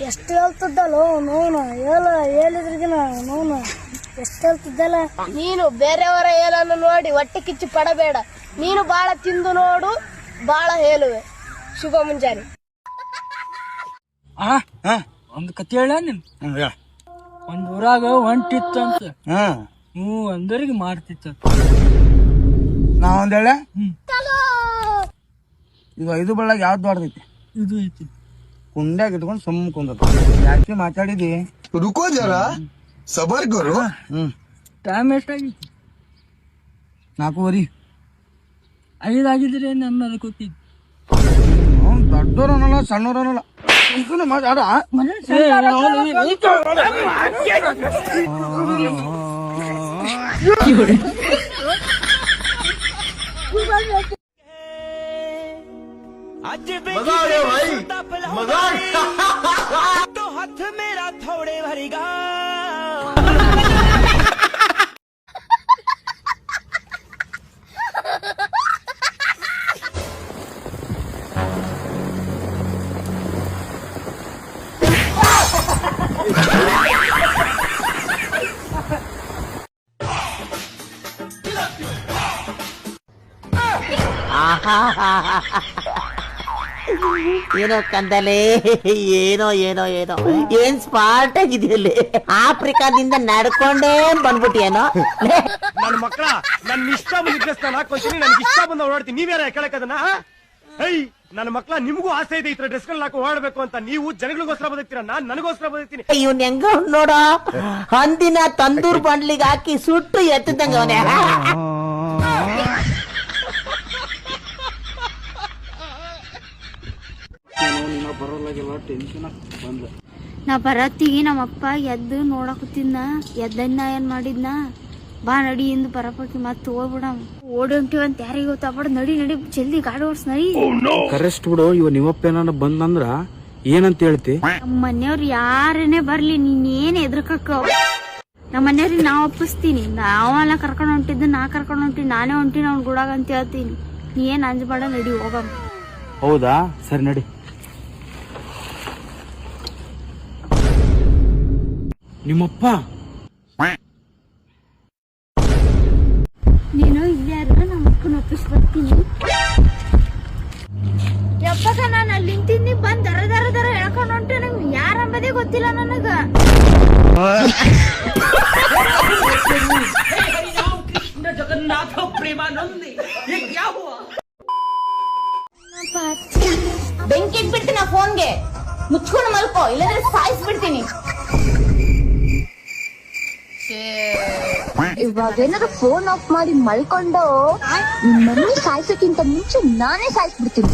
ಎಷ್ಟು ಹೇಳ್ತಿದ್ದಲ್ಲೋ ನೋನು ಹೇಳಿದ್ರಿಗಿನ ನೋನು ಎಷ್ಟು ಹೇಳ್ತಿದ್ದಲ್ಲ. ನೀನು ಬೇರೆಯವರ ಹೇಳನ್ನು ನೋಡಿ ಹೊಟ್ಟೆ ಕಿಚ್ಚು ಪಡಬೇಡ. ನೀನು ಬಾಳ ತಿಂದು ನೋಡು, ಬಾಳ ಹೇಳುವೆ. ಶುಭ ಮುಂಜಾನೆ. ಒಂದು ಕತೆ ಹೇಳ ನಿನ್. ಒಂದ್ ಊರಾಗ ಹೊಂಟಿತ್ತಂತ. ಒಂದರಿಗೆ ಮಾಡ್ತಿತ್ತ. ನಾ ಒಂದ್ ಹೇಳ. ಈಗ 5 ಬಳ್ಳಾಗ ಯಾವ್ದು ದೊಡ್ಡದೈತಿ? ಇದು ಐತಿ. ಕುಂಡ್ಯಾಗ ಇಟ್ಕೊಂಡು ಸುಮ್ಮ ಕುಂದತ. ಯಾಕೆ ಮಾತಾಡಿದಿ? ರುಕೋ ಜರ ಸಬರ್ ಕರು. ಟೈಮ್ ಎಷ್ಟಾಗಿತ್ತು? 4:15. 5 ಆಗಿದ್ರೆ ನನ್ನ ಕೂತಿದ್. ದೊಡ್ಡೋರು ಅನ್ನಲ್ಲ, ಸಣ್ಣವ್ರು ಅನ್ನಲ್ಲ. ಮಾತಾಡ. मजा आ गया भाई, मजा आ गया। तो हाथ मेरा थोड़े भरेगा। ಏನೋ ಕಂದಲೆ, ಏನೋ ಏನೋ ಏನೋ ಏನ್ ಸ್ಪಾಟ್ ಆಗಿದೆಯಲ್ಲಿ. ಆಫ್ರಿಕಾದಿಂದ ನಡ್ಕೊಂಡೇ ಬಂದ್ಬಿಟ್ಟಿಯೇನೋ. ನನ್ನ ಮಕ್ಕಳ ನನ್ನ ಇಷ್ಟ ಬಂದಿದ್ದ ನಾನು ಹಾಕೋತೀನಿ, ನನ್ಗೆ ಇಷ್ಟ ಬಂದ ಓಡಾಡ್ತೀನಿ. ನೀವ್ಯಾರ ಕೇಳಕ್ಕದನ್ನ? ನನ್ನ ಮಕ್ಕಳ, ನಿಮಗೂ ಆಸೆ ಇದೆ ಈ ತರ ಡ್ರೆಸ್ ಗಳನ್ನ ಹಾಕಿ ಓಡಾಡ್ಬೇಕು ಅಂತ. ನೀವು ಜನಗಳಿಗೋಸ್ಕರ ಬದುಕ್ತೀರಾ, ನಾನ್ ನನಗೋಸ್ಕರ ಬದುಕ್ತೀನಿ. ಇವ್ನ ಹೆಂಗ ನೋಡ, ಹಂದಿನ ತಂದೂರ್ ಬಂಡ್ಲಿಗೆ ಹಾಕಿ ಸುಟ್ಟು ಎತ್ತದಂಗ ಅವನೇ. ನಾ ಬರತ್ತಿಗೆ ನಮ್ಮಪ್ಪ ಎದ್ದು ನೋಡಕತ್ತಿದ್ನ. ಎದ್ದನ್ನ ಏನ್ ಮಾಡಿದ್ನ, ಬಾ ನಡಿ ಎಂದು ಬರಪಕ್ಕಿ ಮತ್ ಹೋಗ್ಬಿಡ. ಓಡಿ ಹೊಂಟಿವಂತ ಯಾರಿಗೆ ಗೊತ್ತಾಗ್ಬಿಡ. ನಡಿ ನಡಿ ಜಲ್ದಿ ಗಾಡಿ ಓಡ್ಸ್ ನಡಿ. ಕರೆಸ್ಟ್ ಬಿಡು. ಇವ ನಿಮ್ಮಪ್ಪ ಏನಾರ ಬಂದಂದ್ರ ಏನಂತ ಹೇಳ್ತಿ? ನಮ್ಮ ಮನೆಯವ್ರು ಯಾರೇನೆ ಬರ್ಲಿ, ನೀನ್ ಏನ್ ಎದ್ರಕಕ್ಕ. ನಮ್ಮ ಮನೆಯವ್ರಿಗೆ ನಾ ಒಪ್ಪಿಸ್ತೀನಿ. ನಾವೆಲ್ಲ ಕರ್ಕೊಂಡ್ ಹೊಂಟಿದ್ದು, ನಾ ಕರ್ಕೊಂಡ್ ಹೊಂಟಿನಿ, ನಾನೇ ಹೊಂಟಿನಿ ಅವ್ನ ಗುಡಾಗ ಅಂತ ಹೇಳ್ತೀನಿ. ನೀ ಏನ್ ಅಂಜಬೇಡ, ನಡಿ ಹೋಗಮ್ಮ. ಹೌದಾ, ಸರಿ ನಡಿ. ನಿಮ್ಮಪ್ಪ ನೀನು ಇಲ್ಲೇ ನಮ್ಮ ಅಕ್ಕನ ಒಪ್ಪಿಸ್ ಬರ್ತೀನಿ. ಯಪ್ಪಕ ನಾನು ಅಲ್ಲಿ ನಿಂತಿದ್ನಿ, ಬಂದ್ ದರ ದರ ದರ ಹೇಳ್ಕೊಂಡ್ ಹೊಂಟೆ. ನಂಗೆ ಯಾರಂಬದೇ ಗೊತ್ತಿಲ್ಲ ನನಗ. ಜಗನ್ನಾಥ ಪ್ರೇಮಾನಂದಿ ಬೆಂಕಿ ಇಟ್ಬಿಡ್ತೀನಿ ಫೋನ್ಗೆ. ಮುಚ್ಕೊಂಡು ಮಲ್ಕೋ, ಇಲ್ಲಾಂದ್ರೆ ಸಾಯಿಸ್ಬಿಡ್ತೀನಿ. ಇವಾಗ ಏನಾದ್ರು ಫೋನ್ ಆಫ್ ಮಾಡಿ ಮಲ್ಕೊಂಡು ನಿಮ್ಮನ್ನು ಸಾಯಿಸೋಕ್ಕಿಂತ ಮುಂಚೆ ನಾನೇ ಸಾಯಿಸ್ಬಿಡ್ತೀನಿ.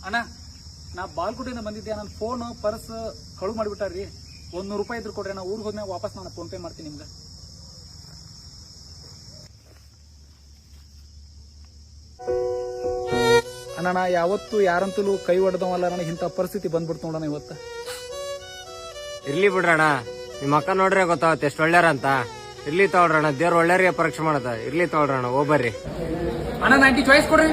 ಅಣ್ಣ, ನಾ ಬಾಲ್ಗುಡಿನ ಬಂದಿದ್ದೆ. ನನ್ನ ಫೋನ್ ಪರ್ಸ್ ಕಳು ಮಾಡಿಬಿಟ್ಟಾರ್ರಿ. 100 ರೂಪಾಯಿ ಇದ್ರು ಕೊಡ್ರಿ. ನಾ ಊರಿಗೆ ಹೋದ್ಮೇಲೆ ವಾಪಸ್ ನಾನು ಫೋನ್ ಪೇ ಮಾಡ್ತೀನಿ ನಿಮ್ಗೆ. ಅಣ್ಣ, ನಾ ಯಾವತ್ತು ಯಾರಂತಲೂ ಕೈ ಹೊಡೆದವಲ್ಲ. ನನಗೆ ಇಂಥ ಪರಿಸ್ಥಿತಿ ಬಂದ್ಬಿಡ್ತು ನೋಡೋಣ ಇವತ್ತು. ಇರ್ಲಿ ಬಿಡ್ರಣ್ಣ, ನಿಮ್ಮ ಅಕ್ಕ ನೋಡ್ರೆ ಗೊತ್ತಾಗುತ್ತೆ ಎಷ್ಟು ಒಳ್ಳೆಯರ ಅಂತ. ಇರ್ಲಿ ತಗೊಳ್ರಣ್ಣ, ದೇವ್ರು ಒಳ್ಳೆಯರಿಗೆ ಪರೀಕ್ಷೆ ಮಾಡದ. ಇರ್ಲಿ ತಗೊಳ್ರಣ್ಣ, ಹೋಗ್ಬರ್ರಿ. ಅಣ್ಣ 90 ಚಾಯ್ಸ್ ಕೊಡ್ರಿ.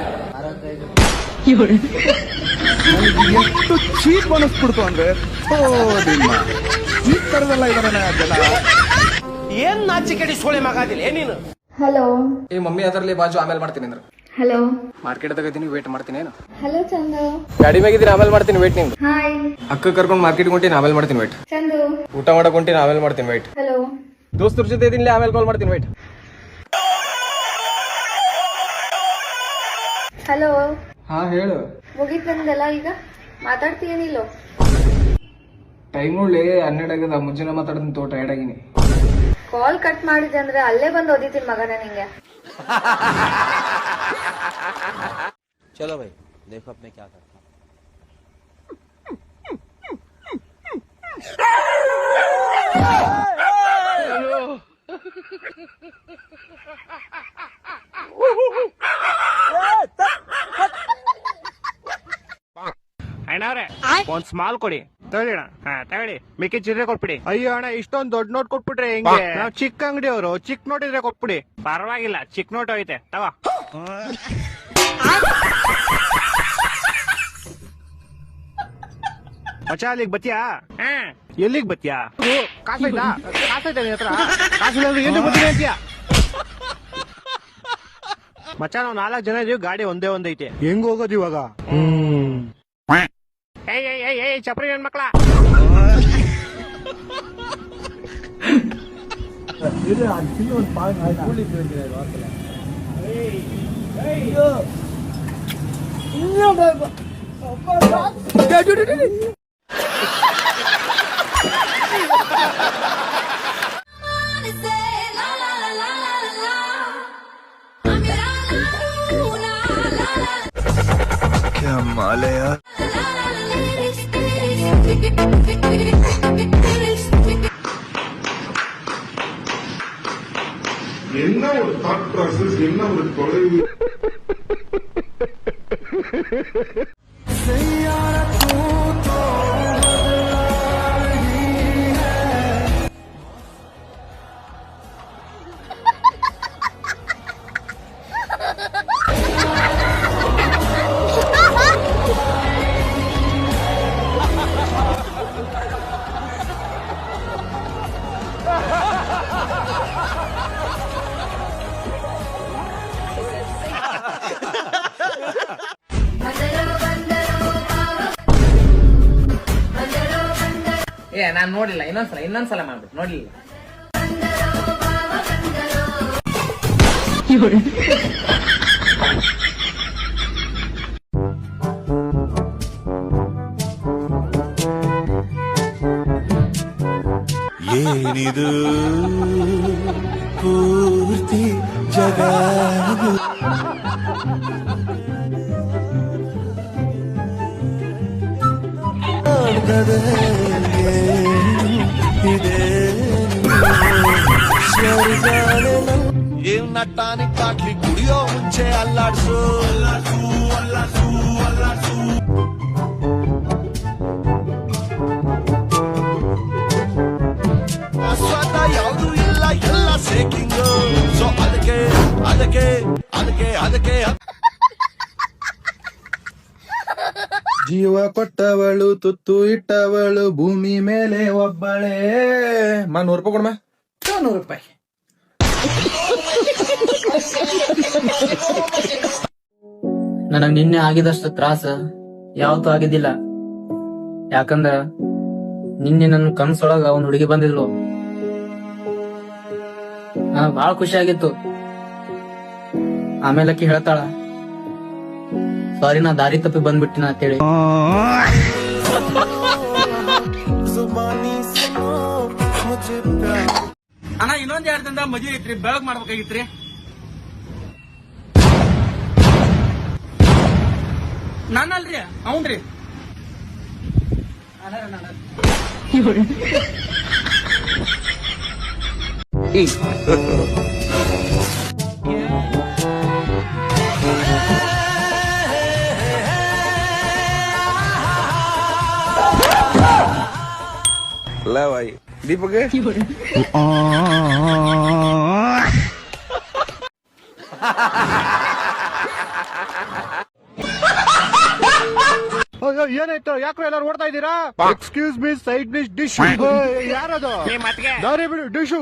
ಎಷ್ಟು ಚೀಪ್ ಅನಿಸ್ಬಿಡ್ತು ಅಂದ್ರೆ, ಈ ತರದೆಲ್ಲ ಇದಾರೆ ಜನ. ಏನ್ ನಾಚಿಕೆಡಿ ಸೋಳೆ ಮಗಾದಿಲ್ಲ ನೀನು. ಹಲೋ. ಈ ಮಮ್ಮಿ ಅದರಲ್ಲಿ ಬಾಜು ಆಮೇಲೆ ಮಾಡ್ತೀನಿ ಅಂದ್ರೆ. ಹಲೋ. ಮಾರ್ಕೆಟ್ ತಗೋತೀನಿ, ವೇಟ್ ಮಾಡ್ತೀನಿ. ಏನು ಹಲೋ ಚಂದು. ಗಾಡಿ ಮ್ಯಾಗಿದ್ದೀನಿ, ಆಮೇಲೆ ಮಾಡ್ತೀನಿ ವೇಟ್. ನಿಮ್ಗೆ ಹಾಯ್. ಅಕ್ಕ ಕರ್ಕೊಂಡು ಮಾರ್ಕೆಟ್ ಹೊಂಟೀನಿ, ಆಮೇಲೆ ಮಾಡ್ತೀನಿ ವೇಟ್. ಚಂದು. ಊಟ ಮಾಡಕ್ ಹೊಂಟೀನಿ, ಆಮೇಲೆ ಮಾಡ್ತೀನಿ ವೇಟ್. ಹಲೋ. ದೋಸ್ತರ ಜೊತೆ ಇದೀನಿ, ಆಮೇಲೆ ಕಾಲ್ ಮಾಡ್ತೀನಿ ವೇಟ್. ಹಲೋ. ಹಾ ಹೇಳು. ಮುಗಿತ್ ನಂದೆಲ್ಲ, ಈಗ ಮಾತಾಡ್ತೀನಿಲ್ಲೋ? ಟೈಮ್ ನೋಡ್ಲಿ 12 ಆಗದ. ಮುಂಜಾನೆ ಮಾತಾಡ್ತೀನಿ, ತೋ ಟೈರ್ಡ್ ಆಗಿನಿ. ಕಾಲ್ ಕಟ್ ಮಾಡಿದೆ ಅಂದ್ರೆ ಅಲ್ಲೇ ಬಂದು ಓದಿತೀನಿ ಮಗನ ನಿಂಗೆ. चलो भाई देखो अब मैं क्या करता हूँ. ಅಣ್ಣವ್ರೆ ಒಂದ್ ಸ್ಮಾಲ್ ಕೊಡಿ ತಗೊಳ್ಳಿ ಅಣ್ಣ. ಹಾ ತಗೊಳ್ಳಿ, ಮಿಕ್ಕಿ ಚಿಲ್ಲರೆ ಕೊಟ್ಬಿಡಿ. ಅಯ್ಯೋ ಅಣ್ಣ, ಇಷ್ಟೊಂದ್ ದೊಡ್ಡ ನೋಟ್ ಕೊಟ್ಬಿಟ್ರೆ ಹೆಂಗೆ? ನಾವು ಚಿಕ್ಕ ಅಂಗಡಿ ಅವರು, ಚಿಕ್ಕ ನೋಟ್ ಇದ್ರೆ ಕೊಟ್ಬಿಡಿ. ಪರವಾಗಿಲ್ಲ, ಚಿಕ್ಕ ನೋಟ್ ಐತೆ ತಗೋ. ಮಚ್ಚ ಅಲ್ಲಿಗ್ ಬತ್ತೀಯಾ? ಎಲ್ಲಿಗ್ ಬತ್ತೀಯಾ? ಕಾಸೈತಾ? ಕಾಸೈತಾ ನಿನ್ ಹತ್ರ? ಕಾಸಿಲ್ಲ ಅಂದ್ರೆ ಏನು ಬರ್ತೀನಿ ಅಂತೀಯಾ? ಮಚ್ಚ ನಾವು 4 ಜನ ಇದೀವಿ, ಗಾಡಿ ಒಂದೇ ಐತೆ. ಹೆಂಗ್ ಹೋಗೋದು ಇವಾಗ? ಏಯ್ ಚಪ್ರಿ ನನ್ ಮಕ್ಳ. क्या माल है यार. என்ன ஒரு தாட் ப்ராசஸ், என்ன ஒரு தொலைவு. ನಾನ್ ನೋಡಿಲ್ಲ, ಇನ್ನೊಂದ್ಸಲ ಮಾಡ್ಬಿಟ್ಟು ನೋಡ್ಲಿಲ್ಲ. ಏನಿದು ಪೂರ್ತಿ ಜಗ ఏం నట్టానికి కాట్లి గుడియో ఉంచే అల్లాడ్సు ಸ್ವಾದ ಯಾವುದು ಇಲ್ಲ, ಎಲ್ಲ ಸೇಕಿಂಗ್. ಸೊ ಅದಕ್ಕೆ ಅದಕ್ಕೆ ಅದಕ್ಕೆ ಅದಕ್ಕೆ ಜೀವ ಕೊಟ್ಟವಳು, ತುತ್ತು ಇಟ್ಟವಳು, ಭೂಮಿ ಮೇಲೆ ಒಬ್ಬಳೇ. 100 ರೂಪಾಯಿ ಕೊಡಮ್ಮ. 100 ರೂಪಾಯಿ. ನನಗ್ ನಿನ್ನೆ ಆಗಿದಷ್ಟು ತ್ರಾಸ ಯಾವತ್ತೂ ಆಗಿದ್ದಿಲ್ಲ. ಯಾಕಂದ್ರ ನಿನ್ನೆ ನನ್ನ ಕನ್ಸೊಳಗ ಒಂದ್ ಹುಡುಗಿ ಬಂದಿದ್ಲು. ನನಗ್ ಬಾಳ ಖುಷಿ ಆಗಿತ್ತು. ಆಮೇಲೆ ಆಕಿ ಹೇಳ್ತಾಳ, ಸಾರಿ ನಾ ದಾರಿ ತಪ್ಪಿ ಬಂದ್ಬಿಟ್ಟಿನ ಅಂತೇಳಿ. ಅಣ್ಣ ಇನ್ನೊಂದ್ 2 ದಿನದ ಮದ್ವೆ ಐತ್ರಿ, ಬೆಳಗ್ ಮಾಡ್ಬೇಕಾಗಿತ್ರಿ. ನಾನಲ್ರಿ, ಅವ್ನ್ರಿ. ला भाई दीपक ಏನಾಯ್ತು? ಯಾಕೋ ಎಲ್ಲರೂ ಓಡ್ತಾ ಇದ್ದೀರಾ? Excuse me, side dish dish. ಯಾರದು? ದಾರಿ ಬಿಡು ಡಿಶ್.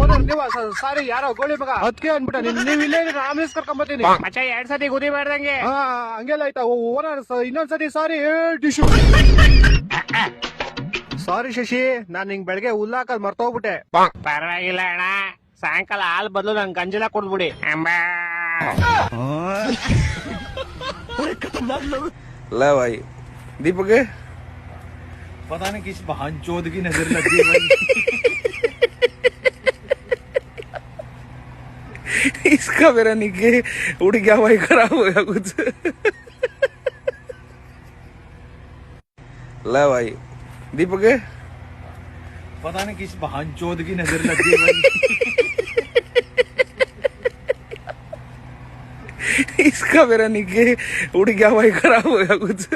ಓನರ್ ನೀವ? ಸಾರಿ, ಯಾರೋ ಗೋಳಿ ಮಗ ಅದಕ್ಕೆ ಅನ್ಬಿಟ್ಟ. ನೀವ್ ಇಲ್ಲೇ ಆಂಬುಲೆನ್ಸ್ ಕರ್ಕೊಂಬತ್ತೀನಿ. 2 ಸತಿ ಗುದಿ ಮಾಡ್ದಂಗೆ. ಹಂಗೆಲ್ಲ ಆಯ್ತಾ? ಓನರ್ ಇನ್ನೊಂದ್ಸತಿ ಸಾರಿ ಡಿಶ್. ಸಾರಿ ಶಶಿ, ನಾನ್ ನಿಂಗ್ ಬೆಳಗ್ಗೆ ಹುಲ್ಲಾಕದ್ ಮರ್ತೋಗ್ಬಿಟ್ಟೆ. ಪರವಾಗಿಲ್ಲ ಅಣ್ಣ, ಸಾಯಂಕಾಲ ಹಾಲ್ ಬದಲು ನಂಗೆ ಗಂಜಲ ಕೊಡ್ಬಿಡಿ. ला भाई दीपक पता नहीं किस बहन चोद की नजर लगी भाई। इसका मेरा निके उड़ गया भाई, खराब हो गया कुछ। ला भाई दीपक पता नहीं किस बहनचोद की नजर लगी भाई। इसका मेरा निके उड़ गया भाई, खराब हो गया कुछ।